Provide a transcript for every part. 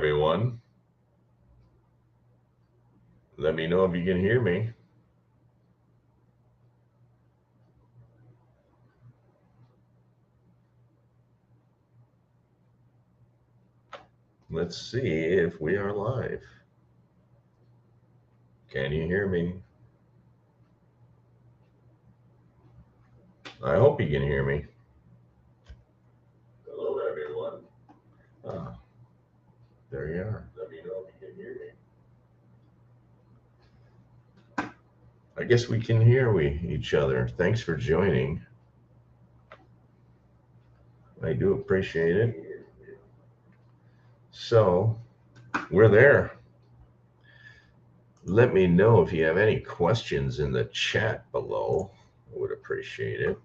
everyone. Let me know if you can hear me. Let's see if we are live. Can you hear me? I hope you can hear me. Hello, everyone. Ah, there you are. Let me know if you can hear me. I guess we can hear each other. Thanks for joining. I do appreciate it. So, we're there. Let me know if you have any questions in the chat below. I would appreciate it.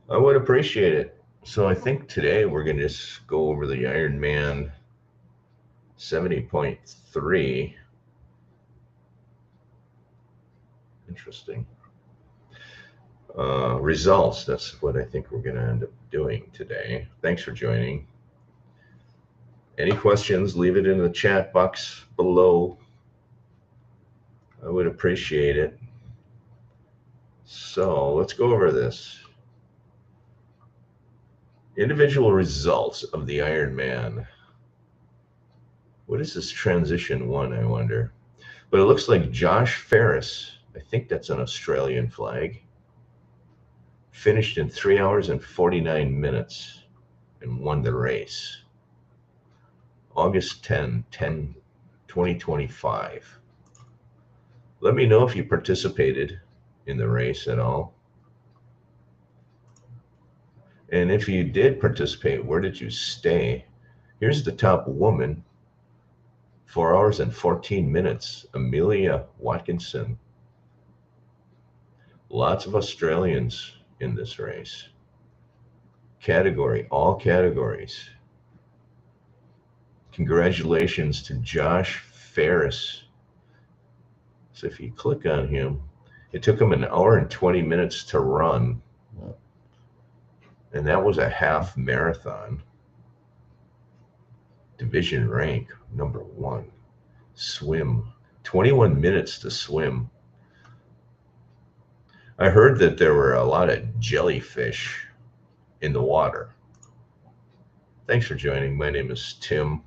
I would appreciate it. So I think today we're going to just go over the Ironman 70.3. Interesting. Results. That's what I think we're going to end up doing today. Thanks for joining. Any questions, leave it in the chat box below. I would appreciate it. So let's go over this. Individual results of the Ironman. What is this transition one, I wonder? But it looks like Josh Ferris, I think that's an Australian flag, finished in 3 hours and 49 minutes and won the race. August 10, 2025. Let me know if you participated in the race at all. And if you did participate, where did you stay? Here's the top woman, 4 hours and 14 minutes, Amelia Watkinson. Lots of Australians in this race. Category, all categories. Congratulations to Josh Ferris. So if you click on him, it took him 1 hour and 20 minutes to run. And that was a half marathon. Division rank, #1. Swim, 21 minutes to swim. I heard that there were a lot of jellyfish in the water. Thanks for joining. My name is Tim.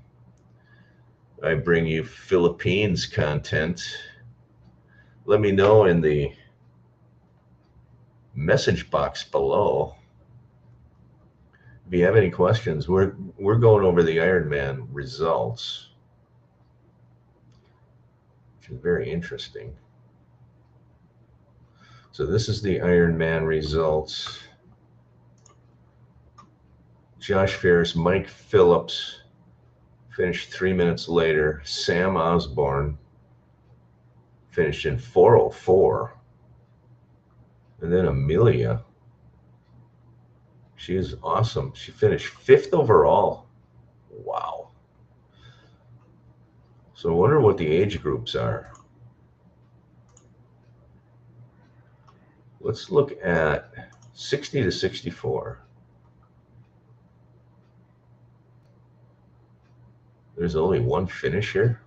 I bring you Philippines content. Let me know in the message box below if you have any questions. We're going over the Ironman results, which is very interesting. So this is the Ironman results. Josh Ferris, Mike Phillips finished 3 minutes later. Sam Osborne finished in 4:04. And then Amelia, she is awesome. She finished 5th overall. Wow. So I wonder what the age groups are. Let's look at 60 to 64. There's only one finisher.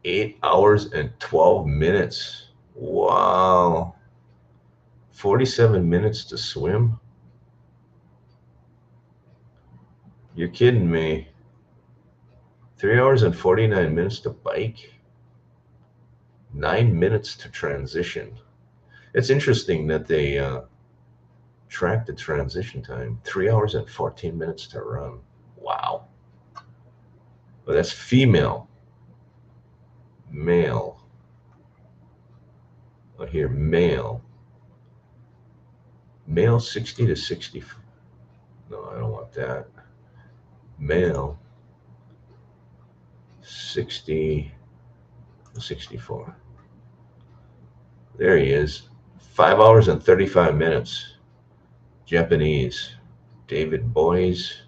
8 hours and 12 minutes. Wow. 47 minutes to swim. You're kidding me. 3 hours and 49 minutes to bike. 9 minutes to transition. It's interesting that they track the transition time. 3 hours and 14 minutes to run. Wow. Well, that's female. Male. Oh, here, male. Male 60 to 60. No, I don't want that. Male 60 to 64. There he is. 5 hours and 35 minutes. Japanese. David Boys.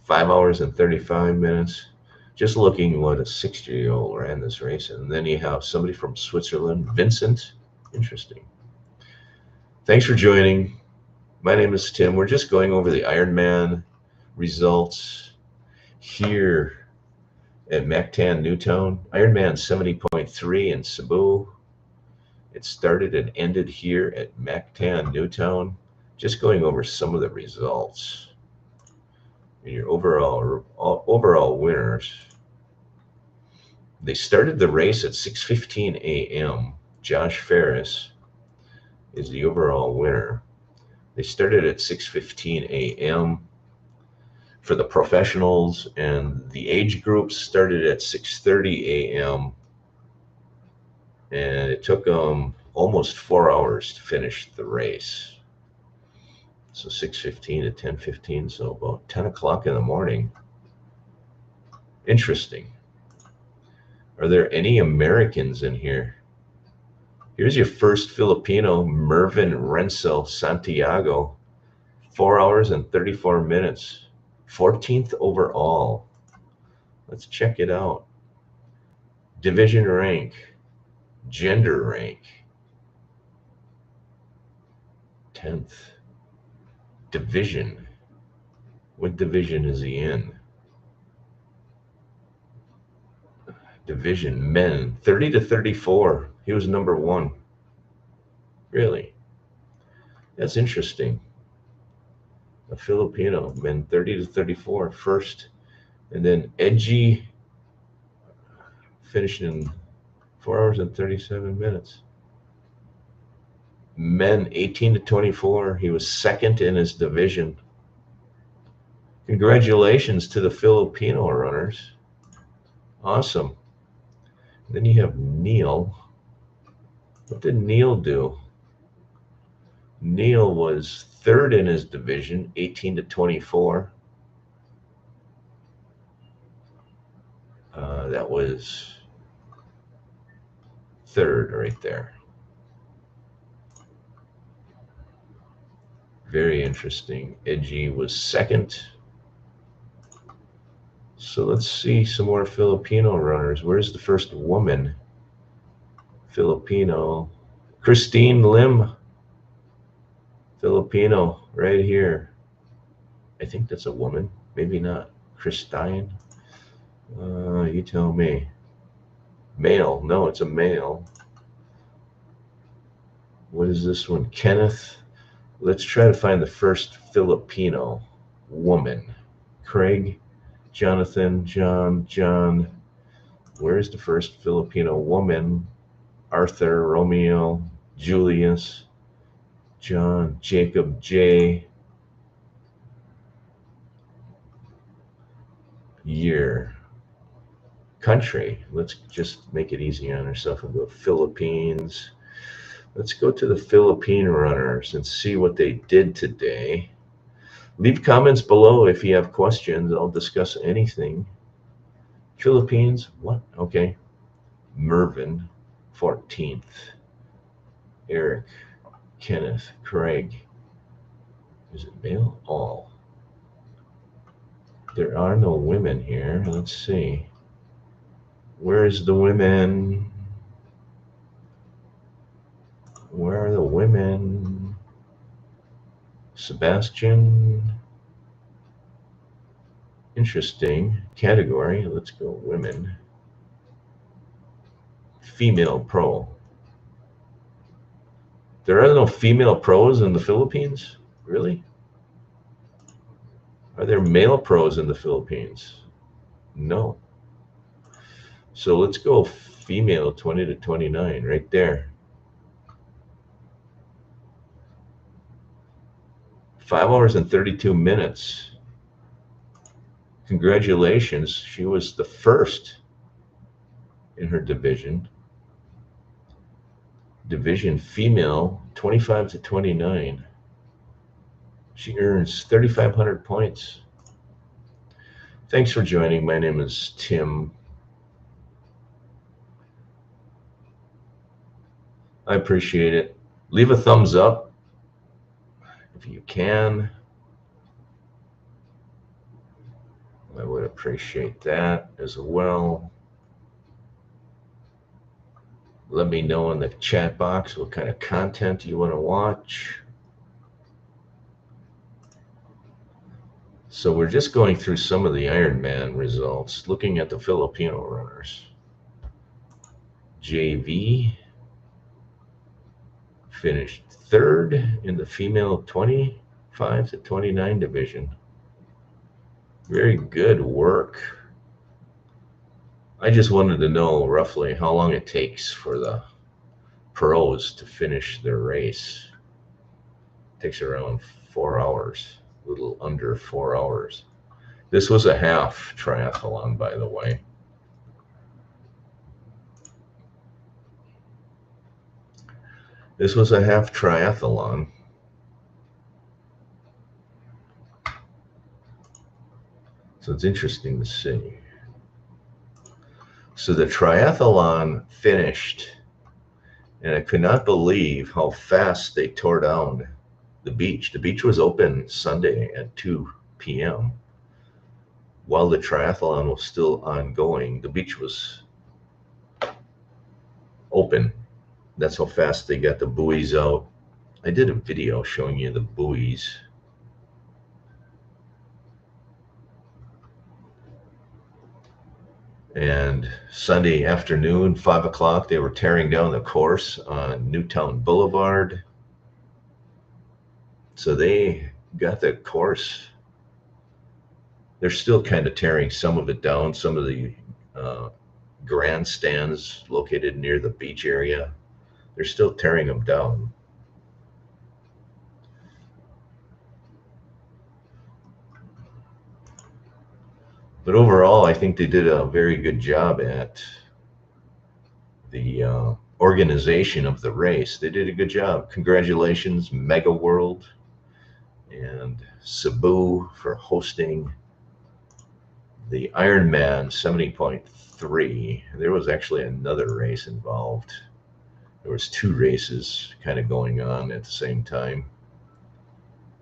5 hours and 35 minutes. Just looking what a 60-year-old ran this race. And then you have somebody from Switzerland, Vincent. Interesting. Thanks for joining. My name is Tim. We're just going over the Ironman results here at Mactan Newtown. Ironman 70.3 in Cebu. It started and ended here at Mactan Newtown. Just going over some of the results. Your overall winners. They started the race at 6:15 a.m. Josh Ferris is the overall winner. They started at 6:15 a.m. for the professionals, and the age groups started at 6:30 a.m. and it took them almost 4 hours to finish the race. So 6:15 to 10:15, so about 10 o'clock in the morning. Interesting. Are there any Americans in here? Here's your first Filipino, Mervin Renzel Santiago, 4 hours and 34 minutes, 14th overall. Let's check it out. Division rank, gender rank, 10th. Division, what division is he in? Division men, 30 to 34. He was number 1. Really? That's interesting. A Filipino, men 30 to 34, first. And then Edgy finished in 4 hours and 37 minutes. Men 18 to 24, he was second in his division. Congratulations to the Filipino runners. Awesome. Then you have Neil. What did Neil do? Neil was third in his division, 18 to 24. That was third right there. Very interesting. Edgy was second. So let's see some more Filipino runners. Where's the first woman? Filipino. Christine Lim. Filipino, right here. I think that's a woman. Maybe not. Christine. You tell me. Male. No, it's a male. What is this one? Kenneth. Let's try to find the first Filipino woman. Craig, Jonathan, John. Where's the first Filipino woman? Arthur, Romeo, Julius, John, Jacob, J. Year. Country. Let's just make it easy on ourselves and go Philippines. Let's go to the Philippine runners and see what they did today. Leave comments below if you have questions. I'll discuss anything. Philippines, what? Okay. Mervin, 14th. Eric, Kenneth, Craig. Is it male? All. There are no women here. Let's see. Where's the women? Where are the women? Sebastian. Interesting category. Let's go women. Female pro. There are no female pros in the Philippines? Really? Are there male pros in the Philippines? No. So let's go female 20 to 29 right there. 5 hours and 32 minutes. Congratulations. She was the first in her division. Division female 25 to 29. She earns 3,500 points. Thanks for joining. My name is Tim. I appreciate it. Leave a thumbs up if you can. I would appreciate that as well. Let me know in the chat box what kind of content you want to watch. So we're just going through some of the Ironman results, looking at the Filipino runners. JV finished third in the female 25 to 29 division. Very good work. I just wanted to know roughly how long it takes for the pros to finish their race. It takes around 4 hours, a little under 4 hours. This was a half triathlon, by the way. This was a half triathlon. So it's interesting to see. So the triathlon finished, and I could not believe how fast they tore down the beach. The beach was open Sunday at 2 p.m. While the triathlon was still ongoing, the beach was open. That's how fast they got the buoys out. I did a video showing you the buoys. And Sunday afternoon, 5 o'clock, they were tearing down the course on Newtown Boulevard. So they got the course. They're still kind of tearing some of it down. Some of the grandstands located near the beach area, they're still tearing them down. But overall, I think they did a very good job at the organization of the race. They did a good job. Congratulations, Mega World and Cebu for hosting the Ironman 70.3. There was actually another race involved. There was 2 races kind of going on at the same time.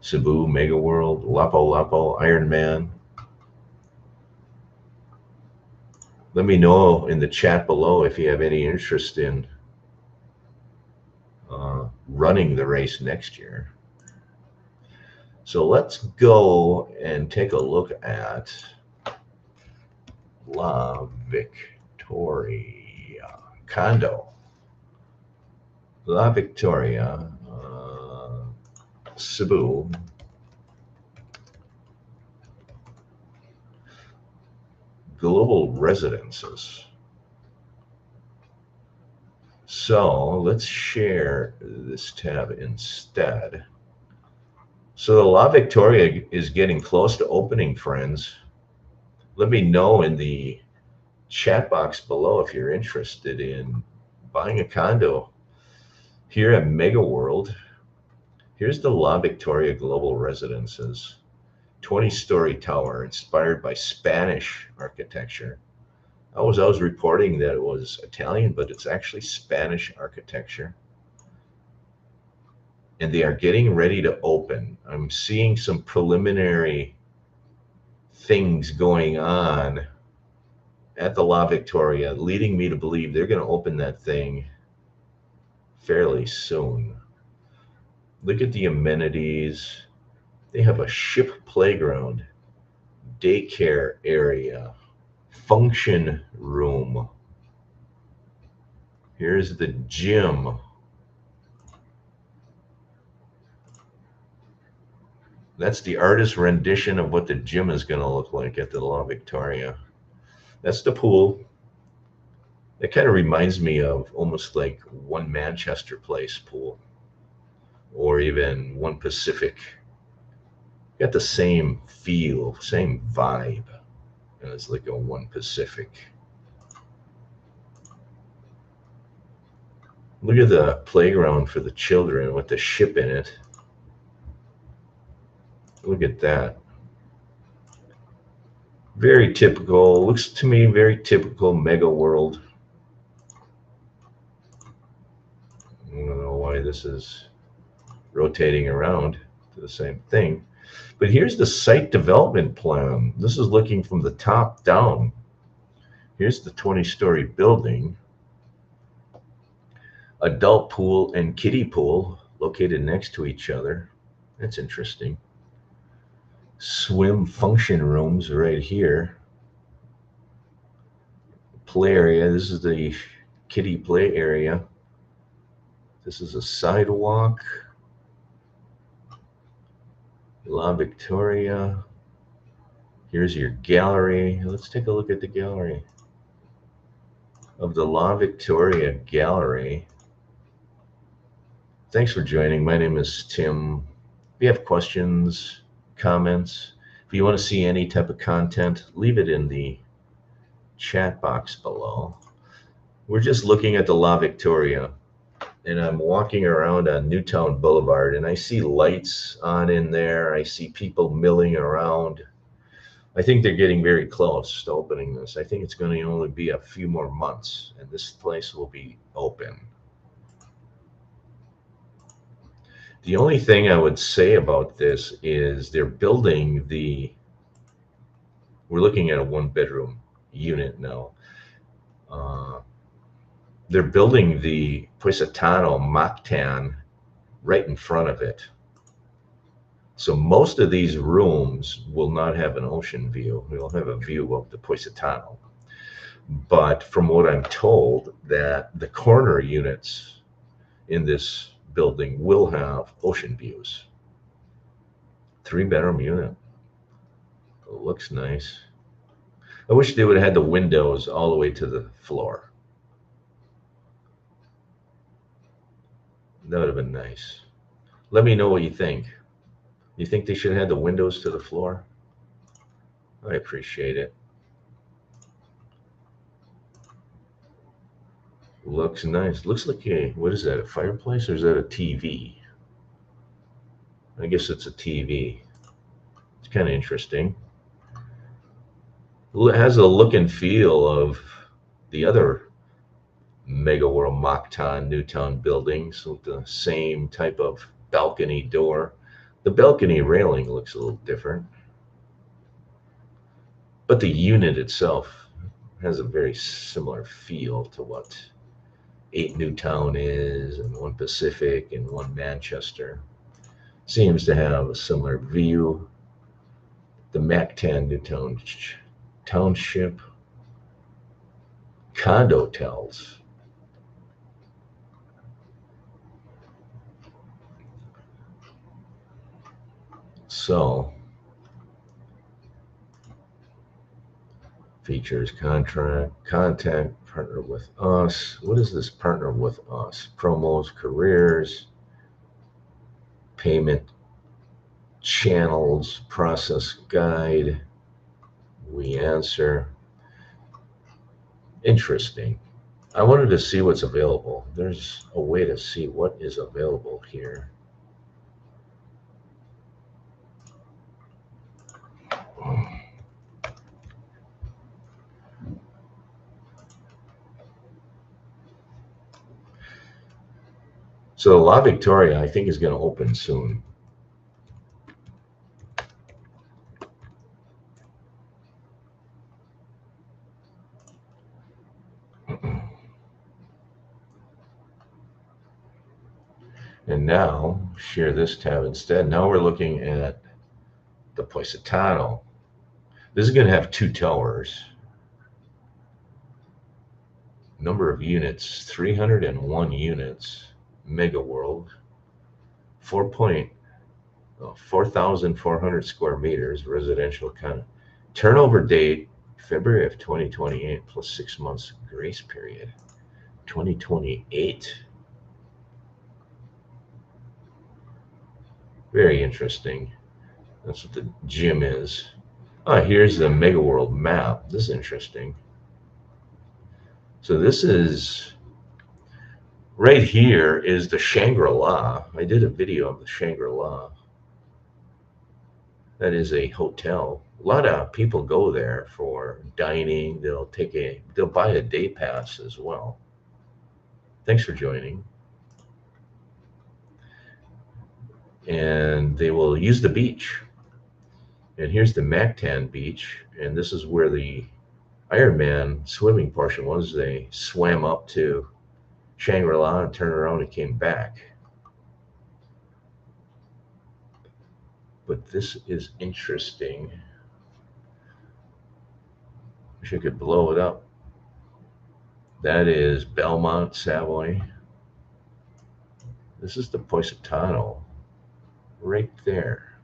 Cebu, Mega World, Lapu-Lapu, Ironman. Let me know in the chat below if you have any interest in running the race next year. So let's go and take a look at La Victoria Condo. La Victoria, Cebu. Global residences. So let's share this tab instead. So the La Victoria is getting close to opening, friends. Let me know in the chat box below if you're interested in buying a condo here at Mega World. Here's the La Victoria Global Residences. 20-story tower inspired by Spanish architecture. I was reporting that it was Italian, but it's actually Spanish architecture. And they are getting ready to open. I'm seeing some preliminary things going on at the La Victoria, leading me to believe they're going to open that thing fairly soon. Look at the amenities. They have a ship playground, daycare area, function room. Here's the gym. That's the artist rendition of what the gym is going to look like at the La Victoria. That's the pool. It kind of reminds me of almost like One Manchester Place pool, or even One Pacific. Got the same feel, same vibe as like a One Pacific. Look at the playground for the children with the ship in it. Look at that. Very typical, looks to me very typical Mega World. I don't know why this is rotating around to the same thing. But here's the site development plan. This is looking from the top down. Here's the 20-story building. Adult pool and kiddie pool located next to each other. That's interesting. swim function rooms right here. Play area. This is the kiddie play area. This is a sidewalk. La Victoria. Here's your gallery. Let's take a look at the gallery of the La Victoria Gallery. Thanks for joining. My name is Tim. If you have questions, comments, if you want to see any type of content, leave it in the chat box below. We're just looking at the La Victoria, and I'm walking around on Newtown Boulevard, and I see lights on in there. I see people milling around. I think they're getting very close to opening this. I think it's going to only be a few more months, and this place will be open. The only thing I would say about this is they're building we're looking at a one-bedroom unit now. They're building the Positano Mactan right in front of it. So most of these rooms will not have an ocean view. We'll have a view of the Positano. But from what I'm told, that the corner units in this building will have ocean views. 3-bedroom unit. It looks nice. I wish they would have had the windows all the way to the floor. That would have been nice. Let me know what you think. You think they should have had the windows to the floor? I appreciate it. Looks nice. Looks like what is that, a fireplace or is that a TV? I guess it's a TV. It's kind of interesting. It has a look and feel of the other Mega World Mactan Newtown buildings with the same type of balcony door. The balcony railing looks a little different, but the unit itself has a very similar feel to what 8 Newtown is, and 1 Pacific and 1 Manchester. Seems to have a similar view. The Mactan Newtown Township condo hotels. So, features, contact, partner with us. What is this partner with us? Promos, careers, payment channels, process guide. We answer. Interesting. I wanted to see what's available. There's a way to see what is available here. So La Victoria, I think, is going to open soon. And now, share this tab instead. Now we're looking at the Positano. This is going to have 2 towers. Number of units, 301 units. Mega World. 4,400 square meters, residential kind of. Turnover date, February of 2028, plus 6 months grace period. 2028. Very interesting. That's what the gym is. Here's the Mega World map. This is interesting. So this is, right here is the Shangri-La. I did a video of the Shangri-La. That is a hotel. A lot of people go there for dining. They'll buy a day pass as well. Thanks for joining. And they will use the beach. And here's the Mactan beach, and this is where the Ironman swimming portion was. They swam up to Shangri-La and turned around and came back. But this is interesting. Wish I could blow it up. That is Belmont, Savoy. This is the Positano, right there.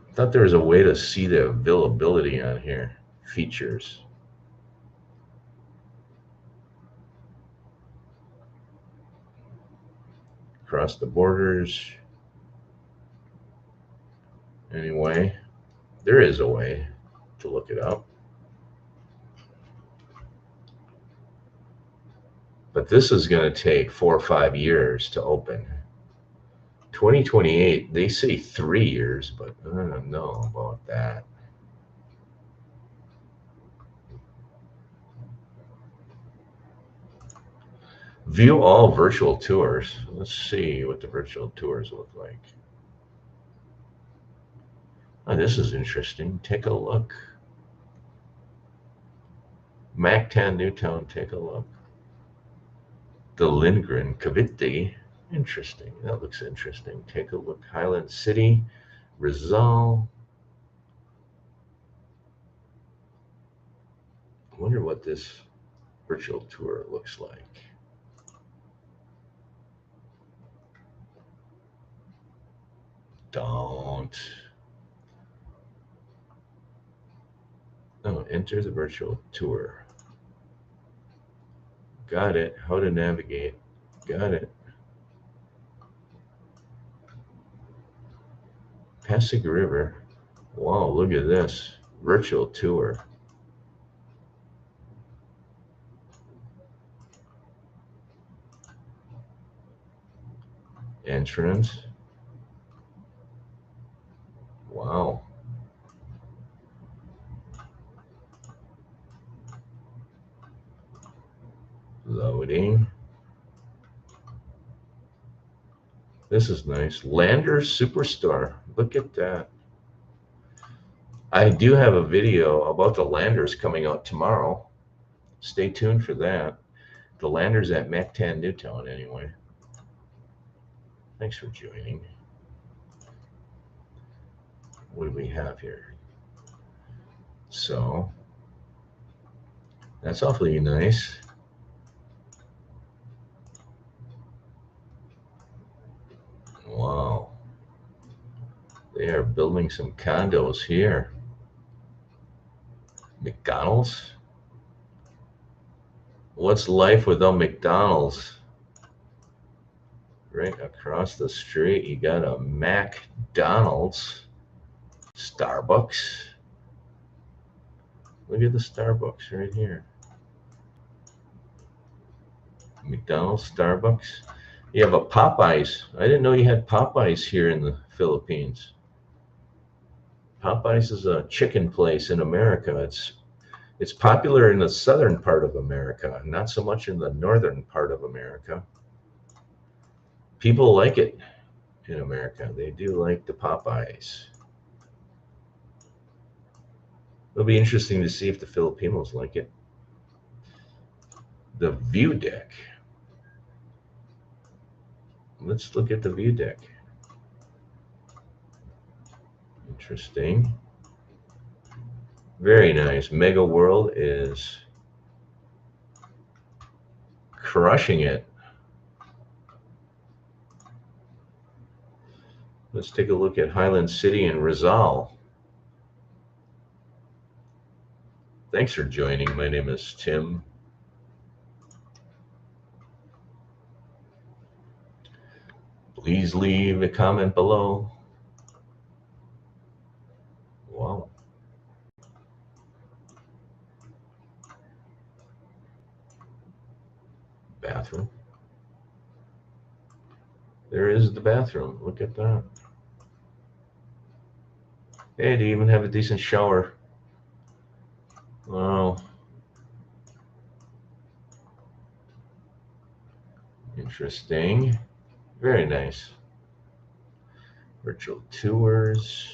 I thought there was a way to see the availability on here. Features. Across the borders. Anyway, there is a way to look it up. But this is going to take 4 or 5 years to open. 2028, they say 3 years, but I don't know about that. View all virtual tours. Let's see what the virtual tours look like. Oh, this is interesting. Take a look. Mactan Newtown, take a look. The Lindgren, Cavite. Interesting. That looks interesting. Take a look. Highland City, Rizal. I wonder what this virtual tour looks like. Don't. Oh, enter the virtual tour. Got it. How to navigate. Got it. Passing River. Wow, look at this. Virtual tour. Entrance. Wow. Loading. This is nice. Lander Superstore. Look at that. I do have a video about the Landers coming out tomorrow. Stay tuned for that. The Landers at Mactan Newtown, anyway. Thanks for joining. What do we have here? So, that's awfully nice. Wow. They are building some condos here. McDonald's? What's life without McDonald's? Right across the street, you got a McDonald's. Starbucks. Look at the Starbucks right here. McDonald's, Starbucks. You have a Popeyes. I didn't know you had Popeyes here in the Philippines. Popeyes is a chicken place in America. It's popular in the southern part of America, not so much in the northern part of America. People like it in America. They do like the Popeyes. It'll be interesting to see if the Filipinos like it. The view deck. Let's look at the view deck. Interesting. Very nice. Mega World is crushing it. Let's take a look at Highland City and Rizal. Thanks for joining. My name is Tim. Please leave a comment below. Wow. Bathroom. There is the bathroom. Look at that. Hey, do you even have a decent shower? Wow. Interesting. Very nice. Virtual tours.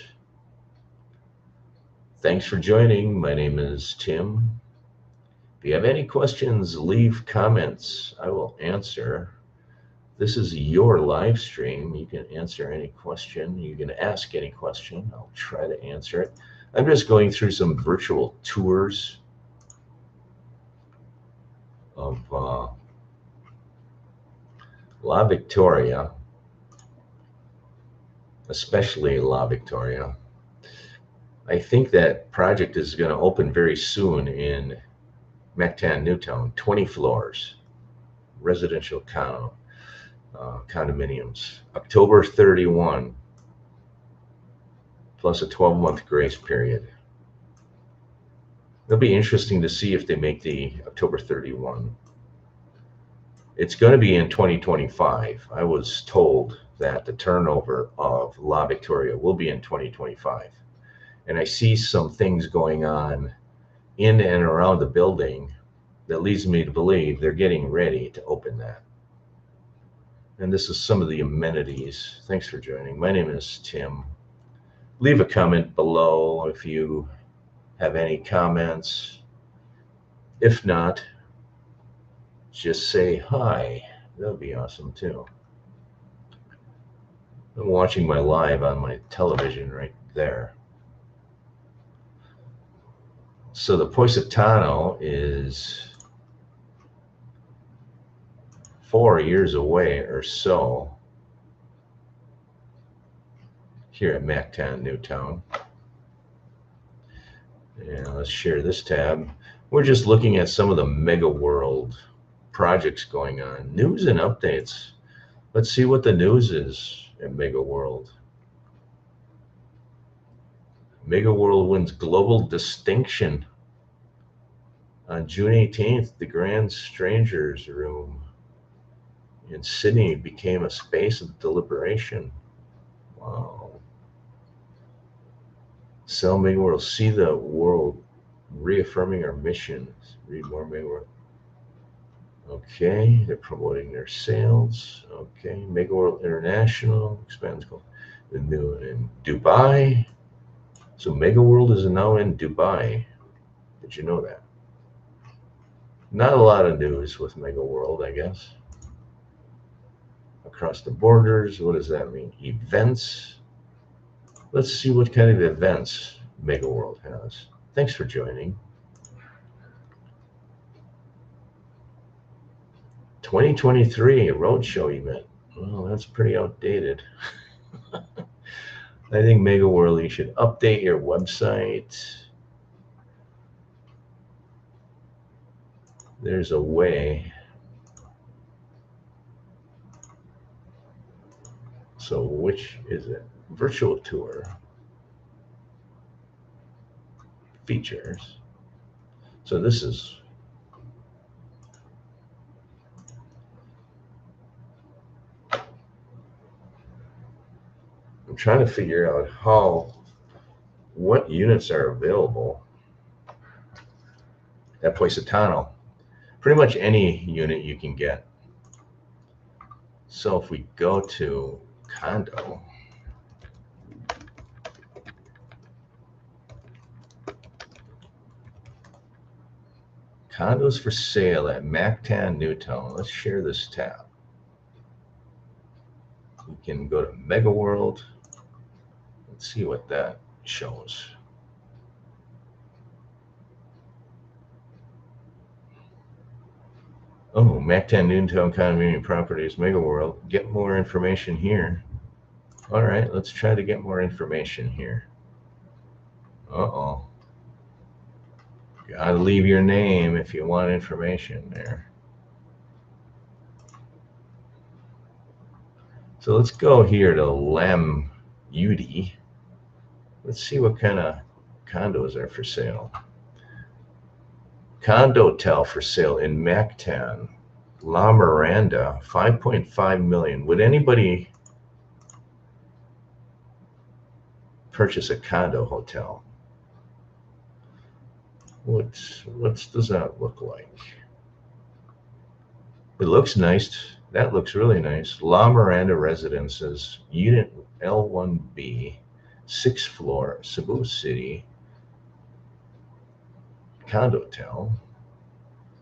Thanks for joining. My name is Tim. If you have any questions, leave comments. I will answer. This is your live stream. You can answer any question. You can ask any question. I'll try to answer it. I'm just going through some virtual tours of La Victoria, especially La Victoria. I think that project is going to open very soon in Mactan Newtown, 20 floors, residential condominiums. October 31, plus a 12-month grace period. It'll be interesting to see if they make the October 31. It's going to be in 2025. I was told that the turnover of La Victoria will be in 2025. And I see some things going on in and around the building that leads me to believe they're getting ready to open that. And this is some of the amenities. Thanks for joining. My name is Tim. Leave a comment below if you have any comments. If not, just say hi. That would be awesome too. I'm watching my live on my television right there. So the Positano is 4 years away or so here at Mactan Newtown. And let's share this tab. We're just looking at some of the Mega World projects going on. News and updates. Let's see what the news is at Mega World. Mega World wins global distinction on June 18th. The Grand Strangers Room in Sydney became a space of deliberation. Wow. Sell Mega World. See the world reaffirming our mission. Read more Mega World. Okay, they're promoting their sales. Okay, Mega World International expands the new in Dubai. So Mega World is now in Dubai. Did you know that? Not a lot of news with Mega World, I guess. Across the borders, what does that mean? Events. Let's see what kind of events Mega World has. Thanks for joining. 2023 roadshow event. Well, that's pretty outdated. I think Mega World, you should update your website. There's a way. So which is it? Virtual tour. Features. So this is I'm trying to figure out what units are available at Positano. Pretty much any unit you can get. So if we go to condo, condos for sale at Mactan Newtown. Let's share this tab. We can go to Mega World. Let's see what that shows. Oh, Mactan Newtown Condominium Properties, Mega World. Get more information here. All right, let's try to get more information here. Uh-oh. Gotta leave your name if you want information there. So let's go here to Lam Udy. Let's see what kind of condos are for sale. Condotel for sale in Mactan. La Miranda, 5.5 million. Would anybody purchase a condo hotel? What does that look like? It looks nice. That looks really nice. La Miranda Residences, Unit L1B, 6th floor, Cebu City, Condotel.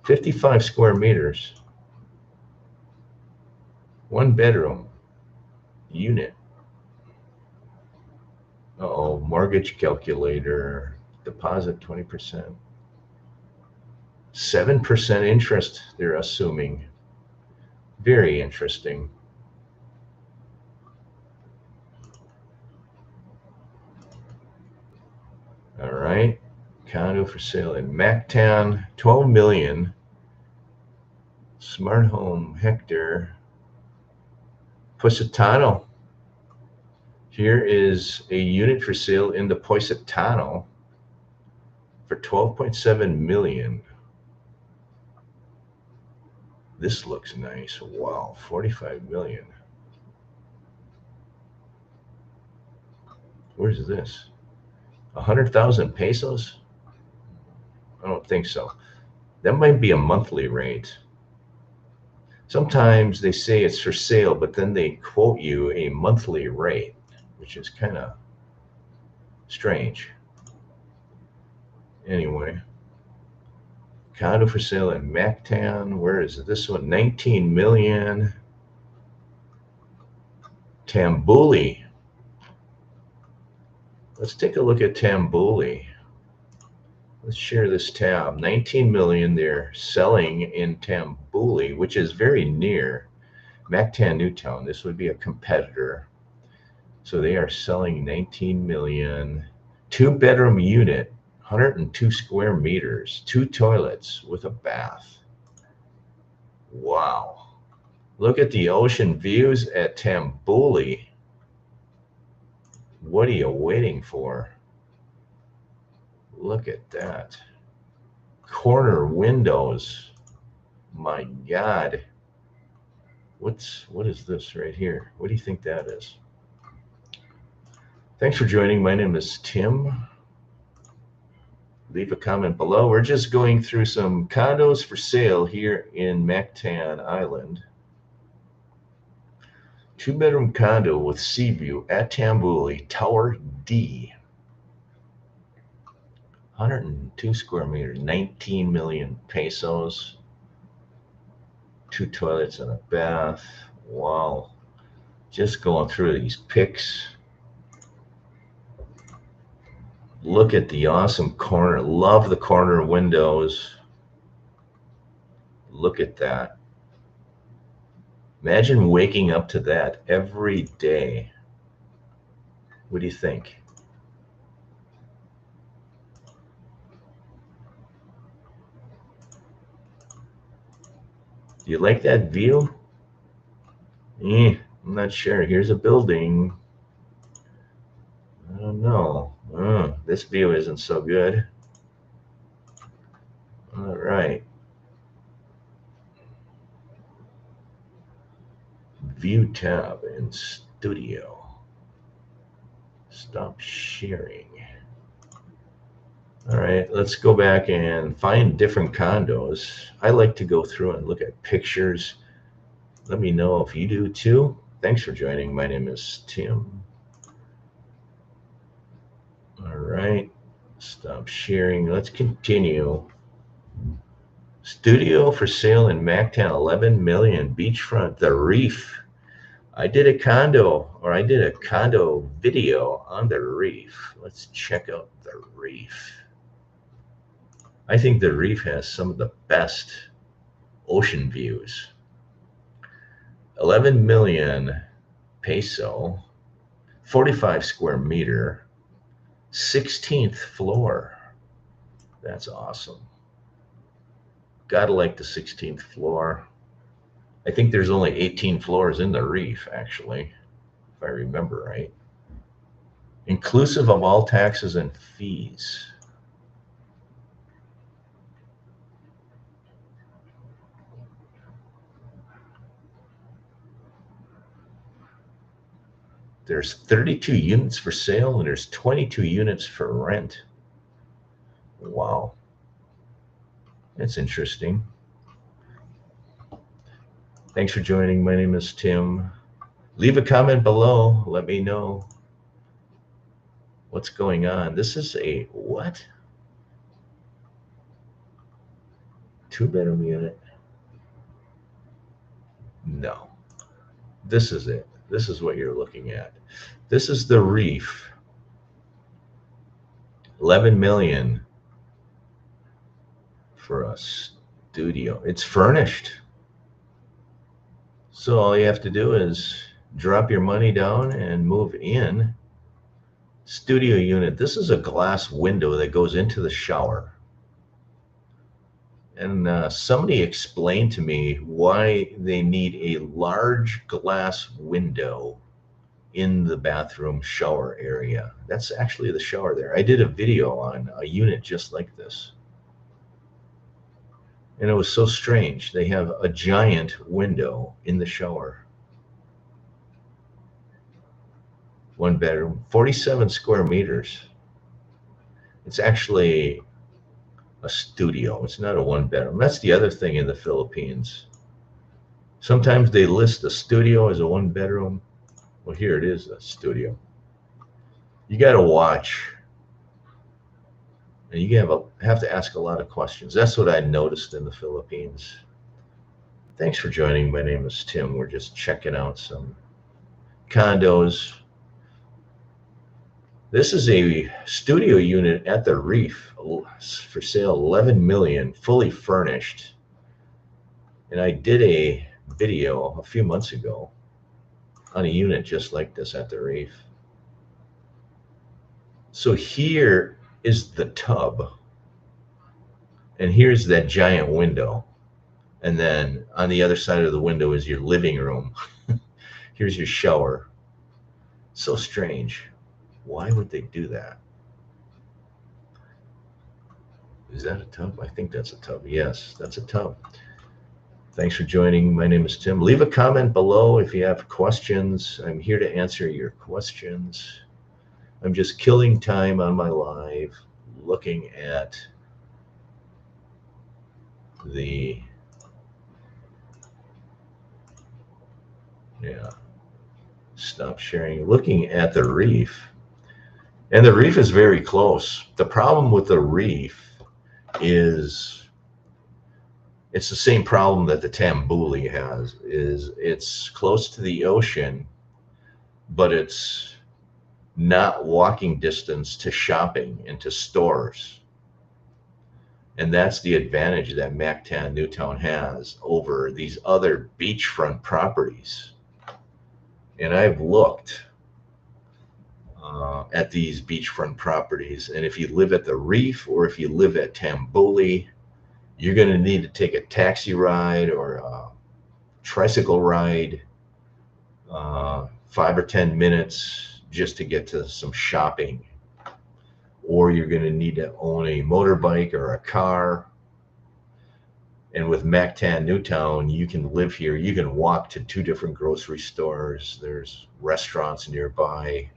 55 square meters. 1 bedroom unit. Uh-oh, mortgage calculator. Deposit 20%. 7% interest, they're assuming. Very interesting. All right. Condo for sale in Mactan, 12 million. Smart home, Hector. Positano. Here is a unit for sale in the Positano for 12.7 million. This looks nice. Wow, 45 million. Where's this? 100,000 pesos? I don't think so. That might be a monthly rate. Sometimes they say it's for sale, but then they quote you a monthly rate, which is kind of strange. Anyway, condo for sale in Mactan. Where is it? This one, 19 million. Tambuli. Let's take a look at Tambuli. Let's share this tab. 19 million they're selling in Tambuli, which is very near Mactan Newtown. This would be a competitor. So they are selling 19 million. 2-bedroom unit, 102 square meters, 2 toilets with a bath. Wow. Look at the ocean views at Tambuli. What are you waiting for? Look at that. Corner windows. My God. What is this right here? What do you think that is? Thanks for joining. My name is Tim. Leave a comment below. We're just going through some condos for sale here in Mactan Island. 2-bedroom condo with sea view at Tambuli, Tower D. 102 square meters, 19 million pesos. 2 toilets and a bath. Wow. Just going through these pics. Look at the awesome corner. Love the corner windows. Look at that. Imagine waking up to that every day. What do you think? Do you like that view? I'm not sure. Here's a building. I don't know. This view isn't so good. All right. View tab in studio. Stop sharing. All right, let's go back and find different condos. I like to go through and look at pictures. Let me know if you do too. Thanks for joining. My name is Tim. All right, stop sharing. Let's continue. Studio for sale in Mactan, 11 million, beachfront, the Reef. I did a condo video on the Reef. Let's check out the Reef. I think the Reef has some of the best ocean views. 11 million peso, 45 square meter, 16th floor. That's awesome. Gotta like the 16th floor. I think there's only 18 floors in the Reef, actually, if I remember right. Inclusive of all taxes and fees. There's 32 units for sale and there's 22 units for rent. Wow. That's interesting. Thanks for joining. My name is Tim. Leave a comment below. Let me know what's going on. This is a what? 2-bedroom unit? No. This is it. This is what you're looking at. This is the Reef. 11 million for a studio. It's furnished. So all you have to do is drop your money down and move in. Studio unit. This is a glass window that goes into the shower. And somebody explained to me why they need a large glass window in the bathroom shower area. That's actually the shower there. I did a video on a unit just like this. And it was so strange. They have a giant window in the shower. 1 bedroom, 47 square meters. It's actually a studio. It's not a 1 bedroom. That's the other thing in the Philippines. Sometimes they list a studio as a 1 bedroom. Well, here it is, a studio. You got to watch. And you have to ask a lot of questions. That's what I noticed in the Philippines. Thanks for joining. My name is Tim. We're just checking out some condos. This is a studio unit at the Reef for sale, 11 million, fully furnished. And I did a video a few months ago on a unit just like this at the Reef. So here is the tub, and here's that giant window. And then on the other side of the window is your living room. Here's your shower. So strange. Why would they do that? Is that a tub? I think that's a tub. Yes, that's a tub. Thanks for joining. My name is Tim. Leave a comment below if you have questions. I'm here to answer your questions. I'm just killing time on my live, looking at the, stop sharing, looking at the Reef. And the Reef is very close. The problem with the Reef is it's the same problem that the Tambuli has, is it's close to the ocean, but it's not walking distance to shopping and to stores. And that's the advantage that Mactan Newtown has over these other beachfront properties. And I've looked at these beachfront properties, and if you live at the Reef or if you live at Tambuli, you're going to need to take a taxi ride or a tricycle ride, 5 or 10 minutes just to get to some shopping. Or you're going to need to own a motorbike or a car. And with Mactan Newtown, you can live here. You can walk to 2 different grocery stores. There's restaurants nearby.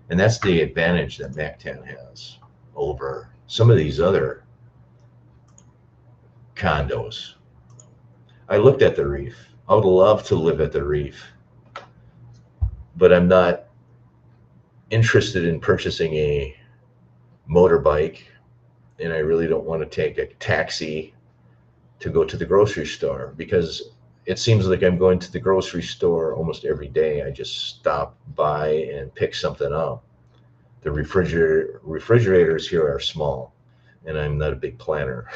And that's the advantage that Mactan has over some of these other condos. I looked at the Reef. I would love to live at the Reef, but I'm not interested in purchasing a motorbike, and I really don't want to take a taxi to go to the grocery store, because it seems like I'm going to the grocery store almost every day. I just stop by and pick something up. The refrigerators here are small, and I'm not a big planner.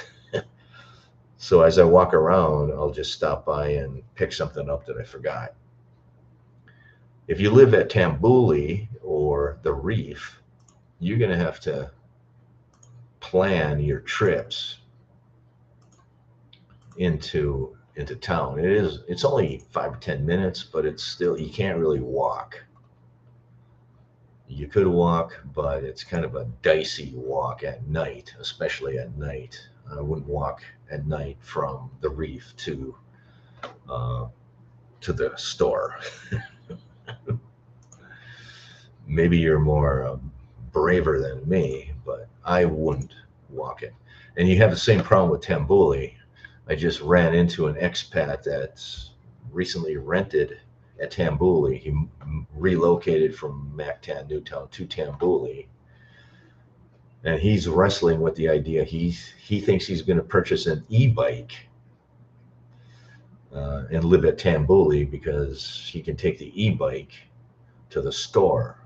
So as I walk around, I'll just stop by and pick something up that I forgot. If you live at Tambuli or the Reef, you're going to have to plan your trips into town. It's only 5 or 10 minutes, but it's still, you can't really walk. You could walk, but it's kind of a dicey walk at night, especially at night. I wouldn't walk at night from the Reef to the store. Maybe you're more braver than me, but I wouldn't walk it. And you have the same problem with Tambuli. I just ran into an expat that's recently rented at Tambuli. He relocated from Mactan Newtown to Tambuli. And he's wrestling with the idea. He thinks he's going to purchase an e-bike and live at Tambuli because he can take the e-bike to the store.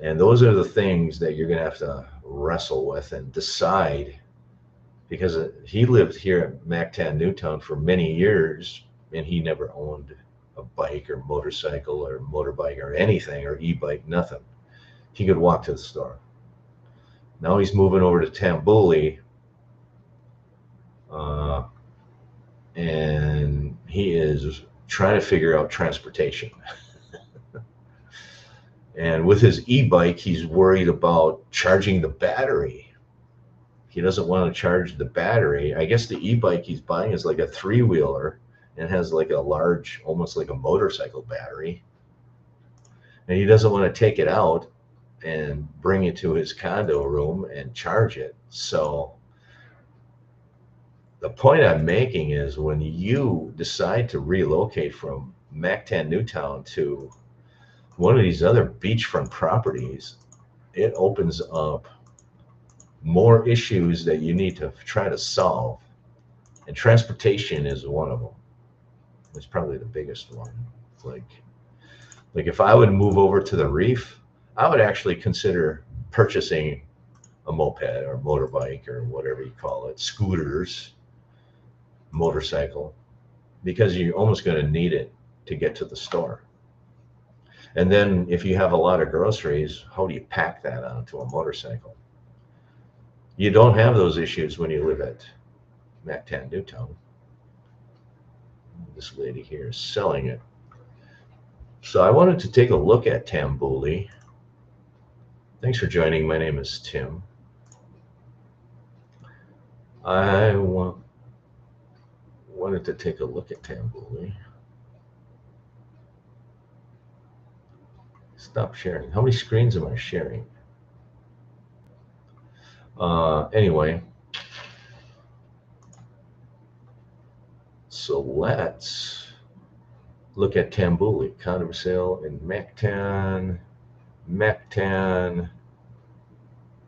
And those are the things that you're going to have to wrestle with and decide, because he lived here at Mactan Newtown for many years and he never owned a bike or motorcycle or motorbike or anything, or e-bike, nothing. He could walk to the store. Now he's moving over to Tambuli, and he is trying to figure out transportation. And with his e-bike, he's worried about charging the battery. He doesn't want to charge the battery. I guess the e-bike he's buying is like a three-wheeler and has like a large, almost like a motorcycle battery. And he doesn't want to take it out and bring it to his condo room and charge it. So the point I'm making is, when you decide to relocate from Mactan Newtown to one of these other beachfront properties, it opens up more issues that you need to try to solve. And transportation is one of them. It's probably the biggest one. Like if I would move over to the Reef, I would actually consider purchasing a moped or motorbike or whatever you call it, scooters, motorcycle, because you're almost going to need it to get to the store. And then if you have a lot of groceries, how do you pack that onto a motorcycle? You don't have those issues when you live at Mactan Newtown. This lady here is selling it. So I wanted to take a look at Tambuli. Thanks for joining. My name is Tim. I wanted to take a look at Tambuli. Stop sharing. How many screens am I sharing? Anyway, so let's look at Tambuli. Condo sale in Mactan,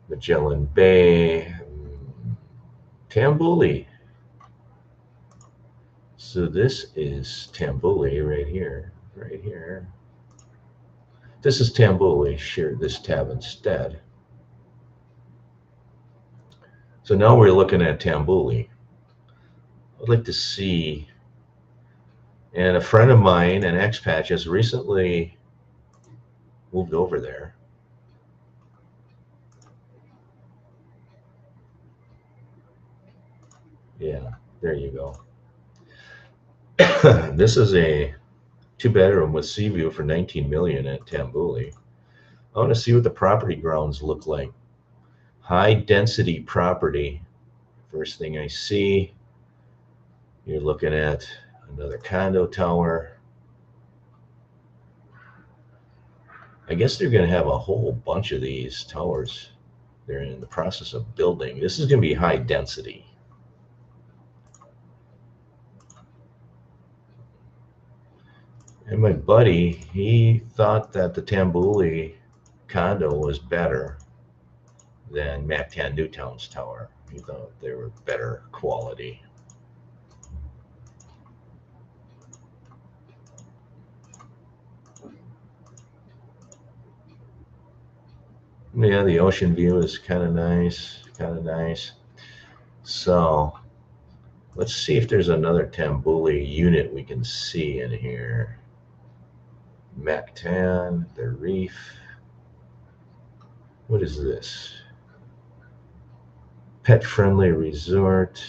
Magellan Bay, Tambuli. So this is Tambuli right here, This is Tambuli. Share this tab instead. So now we're looking at Tambuli. I'd like to see, and a friend of mine, an expat, has recently moved over there. Yeah, there you go. This is a 2-bedroom with sea view for 19 million at Tambuli. I want to see what the property grounds look like. High density property. First thing I see, you're looking at another condo tower. I guess they're going to have a whole bunch of these towers. They're in the process of building. This is going to be high density. And my buddy, he thought that the Tambuli condo was better than Mactan Newtown's tower. He thought they were better quality. Yeah, the ocean view is kind of nice. So let's see if there's another Tambuli unit we can see in here. Mactan, the Reef. What is this? Pet friendly resort.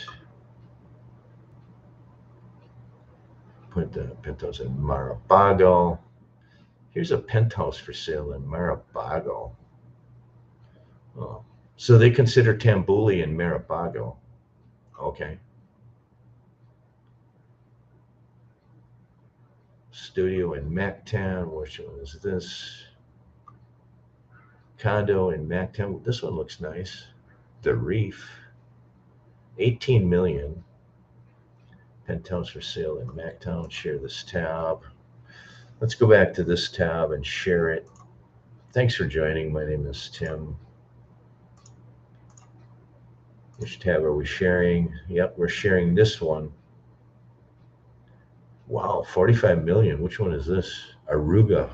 Put the penthouse in Marabago. Here's a penthouse for sale in Marabago. Oh, so they consider Tambuli and Marabago. Okay. Studio in Mactan. Which one is this? Condo in Mactan. This one looks nice. The Reef. 18 million. Penthouse for sale in Mactown. Share this tab. Let's go back to this tab and share it. Thanks for joining. My name is Tim. Which tab are we sharing? Yep, we're sharing this one. Wow, 45 million. Which one is this? Aruga.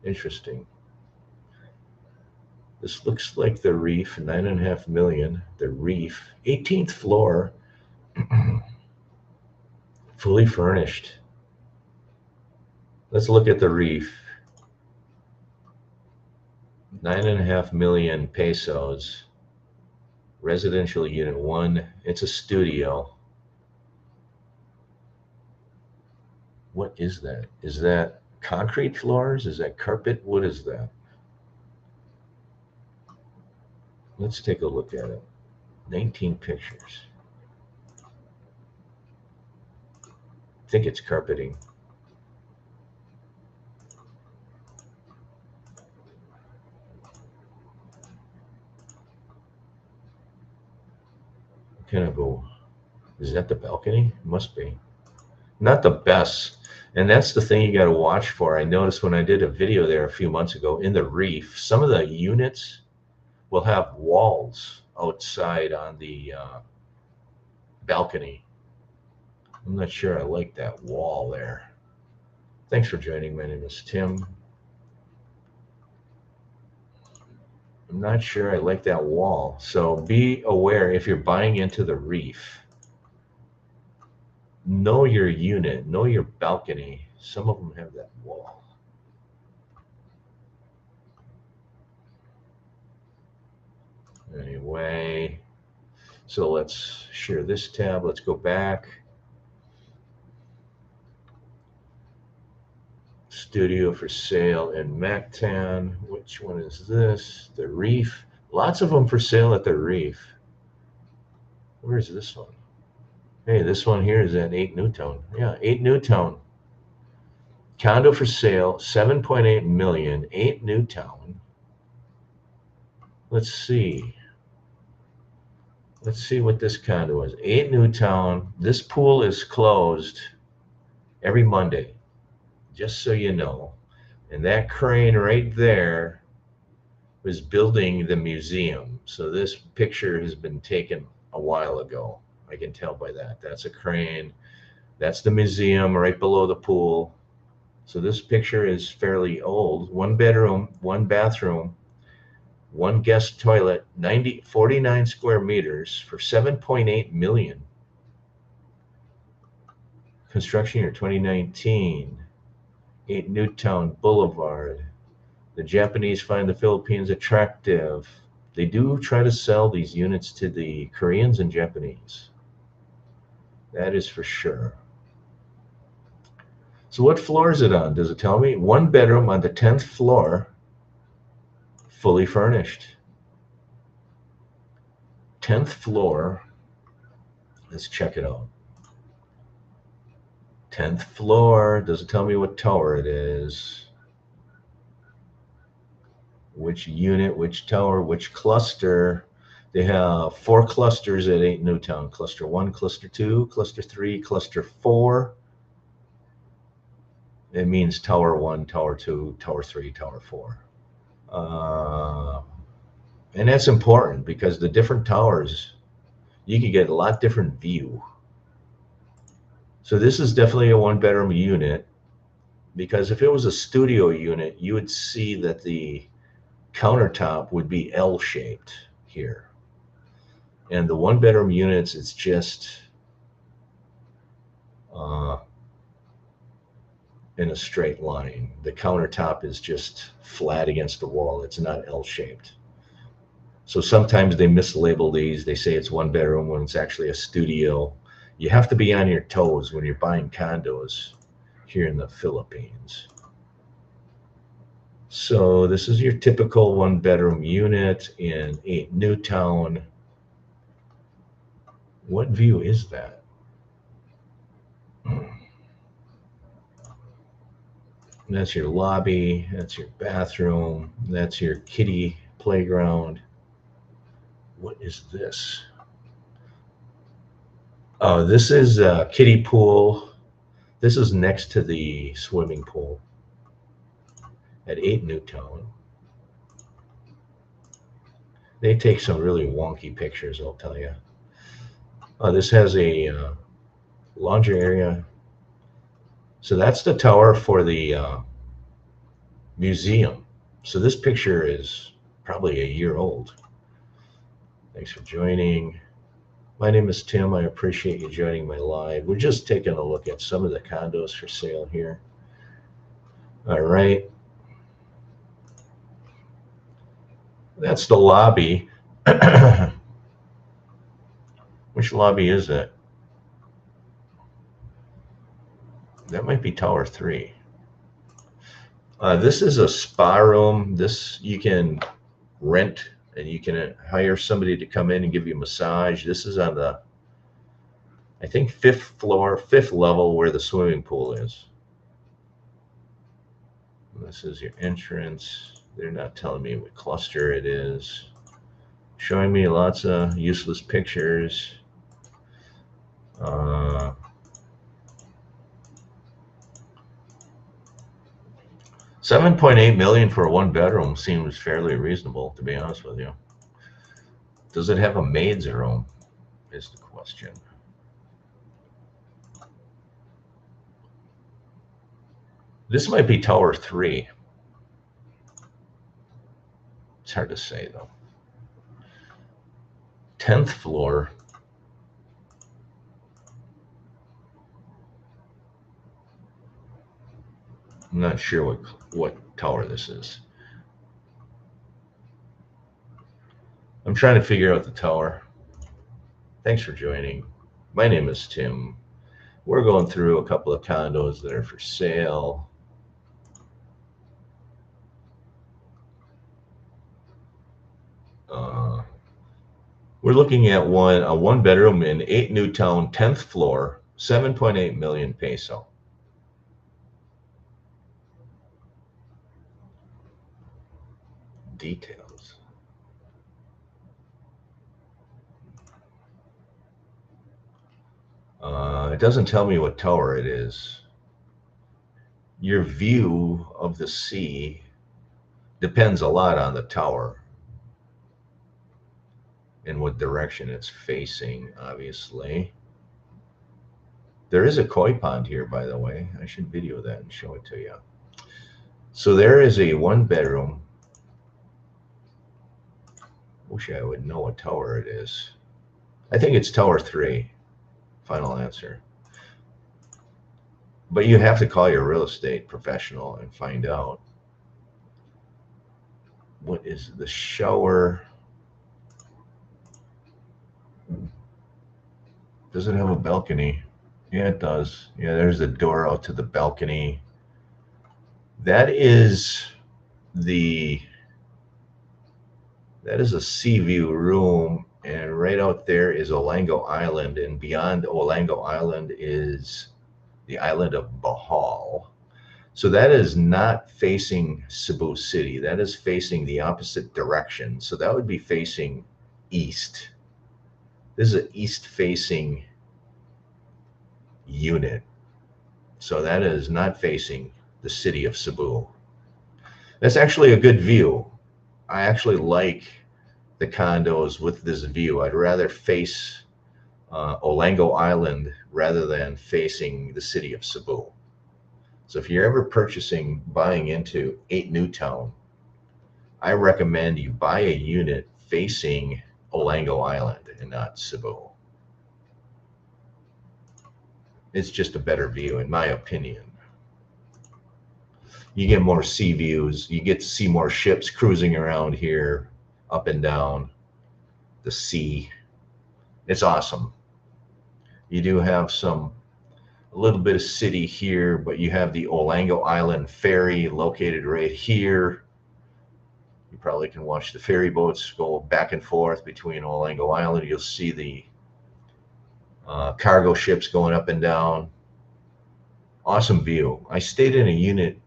Interesting. This looks like the Reef, 9.5 million. The Reef, 18th floor, fully furnished. Let's look at the Reef. 9.5 million pesos. Residential unit 1. It's a studio. What is that? Is that concrete floors? Is that carpet? What is that? Let's take a look at it. 19 pictures. I think it's carpeting. Kind of go, is that the balcony? Must be. Not the best. And that's the thing you got to watch for. I noticed when I did a video there a few months ago in the Reef, some of the units will have walls outside on the balcony. I'm not sure I like that wall there. Thanks for joining. My name is Tim. I'm not sure I like that wall. So be aware if you're buying into the Reef. Know your unit, know your balcony. Some of them have that wall. Anyway, so let's share this tab. Let's go back. Studio for sale in Mactan. Which one is this? The Reef. Lots of them for sale at the Reef. Where's this one? Hey, this one here is at 8 Newtown. Yeah, 8 Newtown. Condo for sale, 7.8 million, 8 Newtown. Let's see. Let's see what this condo is. 8 Newtown. This pool is closed every Monday, just so you know. And that crane right there was building the museum. So this picture has been taken a while ago. I can tell by that. That's a crane. That's the museum right below the pool. So this picture is fairly old. 1 bedroom, 1 bathroom, 1 guest toilet, 49 square meters for 7.8 million. Construction year 2019. 8 Newtown Boulevard. The Japanese find the Philippines attractive. They do try to sell these units to the Koreans and Japanese. That is for sure. So what floor is it on? Does it tell me? 1 bedroom on the 10th floor, fully furnished. 10th floor. Let's check it out. 10th floor. Does it tell me what tower it is? Which unit, which tower, which cluster? They have 4 clusters at 8 Newtown. Cluster 1, Cluster 2, Cluster 3, Cluster 4. It means Tower 1, Tower 2, Tower 3, Tower 4. And that's important because the different towers, you can get a lot different view. So this is definitely a 1-bedroom unit, because if it was a studio unit, you would see that the countertop would be L-shaped here. And the 1-bedroom units, it's just in a straight line. The countertop is just flat against the wall. It's not L-shaped. So sometimes they mislabel these. They say it's 1 bedroom when it's actually a studio. You have to be on your toes when you're buying condos here in the Philippines. So this is your typical 1-bedroom unit in 8 Newtown. What view is that? That's your lobby, that's your bathroom, that's your kiddie playground. What is this? Oh, this is a kiddie pool. This is next to the swimming pool at 8 Newtown. They take some really wonky pictures, I'll tell you. This has a laundry area. So that's the tower for the museum. So this picture is probably a year old. Thanks for joining. My name is Tim. I appreciate you joining my live. We're just taking a look at some of the condos for sale here. All right. That's the lobby. Which lobby is that? That might be Tower 3. This is a spa room. This you can rent and you can hire somebody to come in and give you a massage. This is on the, I think, 5th floor, 5th level where the swimming pool is. This is your entrance. They're not telling me what cluster it is. Showing me lots of useless pictures. 7.8 million for a one bedroom seems fairly reasonable, to be honest with you. Does it have a maid's room is the question. This might be Tower 3. It's hard to say, though. 10th floor. I'm not sure what tower this is. I'm trying to figure out the tower. Thanks for joining. My name is Tim. We're going through a couple of condos that are for sale. We're looking at a one bedroom in 8 Newtown, 10th floor, 7.8 million peso. Details. It doesn't tell me what tower it is. Your view of the sea depends a lot on the tower and what direction it's facing, obviously. There is a koi pond here, by the way. I should video that and show it to you. So there is a one bedroom. Wish I would know what tower it is. I think it's Tower 3. Final answer. But you have to call your real estate professional and find out. What is the shower? Does it have a balcony? Yeah, it does. Yeah, there's the door out to the balcony. That is a sea view room, and right out there is Olango Island, and beyond Olango Island is the island of Bohol. So that is not facing Cebu City. That is facing the opposite direction. So that would be facing east. This is an east-facing unit. So that is not facing the city of Cebu. That's actually a good view. I actually like the condos with this view. I'd rather face Olango Island rather than facing the city of Cebu. So if you're ever buying into 8 Newtown, I recommend you buy a unit facing Olango Island and not Cebu. It's just a better view, in my opinion. You get more sea views. You get to see more ships cruising around here, up and down the sea. It's awesome. You do have a little bit of city here, but you have the Olango Island ferry located right here. You probably can watch the ferry boats go back and forth between Olango Island. You'll see the cargo ships going up and down. Awesome view. I stayed in a unit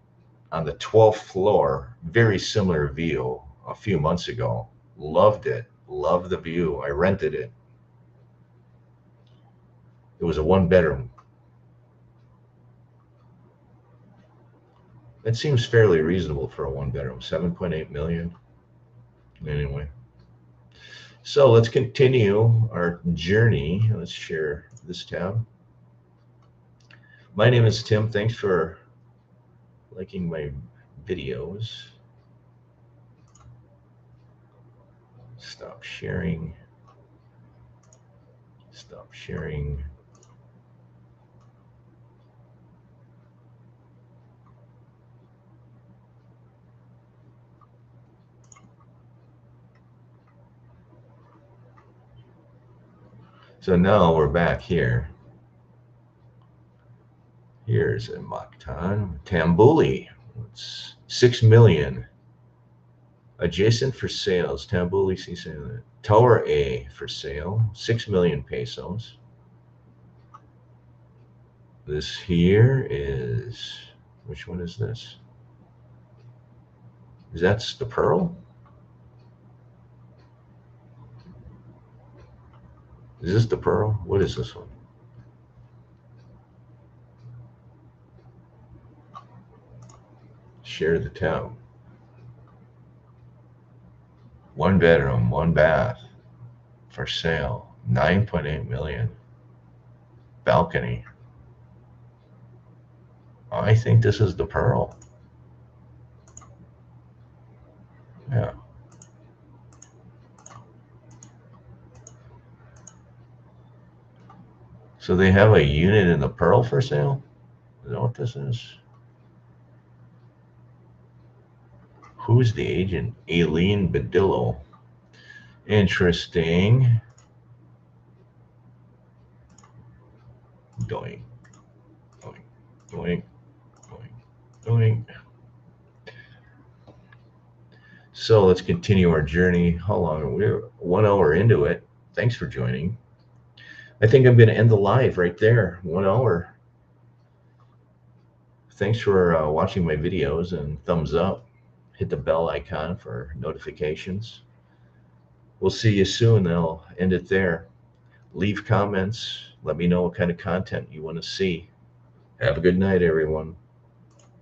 on the 12th floor, very similar view a few months ago. Loved it. Loved the view. I rented it. It was a one bedroom. It seems fairly reasonable for a one bedroom. 7.8 million. Anyway, So let's continue our journey. Let's share this tab. My name is Tim. Thanks for liking my videos. Stop sharing. Stop sharing. So now we're back here. Here's a Mactan Tambuli. It's 6 million. Adjacent for sales. Tambuli Tower A for sale. 6 million pesos. This here is, which one is this? That's the Pearl? Is this the Pearl? What is this one? Share the tab. 1 bedroom, 1 bath for sale. 9.8 million. Balcony. I think this is the Pearl. Yeah. So they have a unit in the Pearl for sale? Is that what this is? Who's the agent? Aileen Badillo. Interesting. Doink. Doink. Doink. Doink. Doink. So let's continue our journey. How long? We're 1 hour into it. Thanks for joining. I think I'm going to end the live right there. 1 hour. Thanks for watching my videos, and thumbs up. Hit the bell icon for notifications. We'll see you soon. I'll end it there. Leave comments. Let me know what kind of content you want to see. Have a good night, everyone.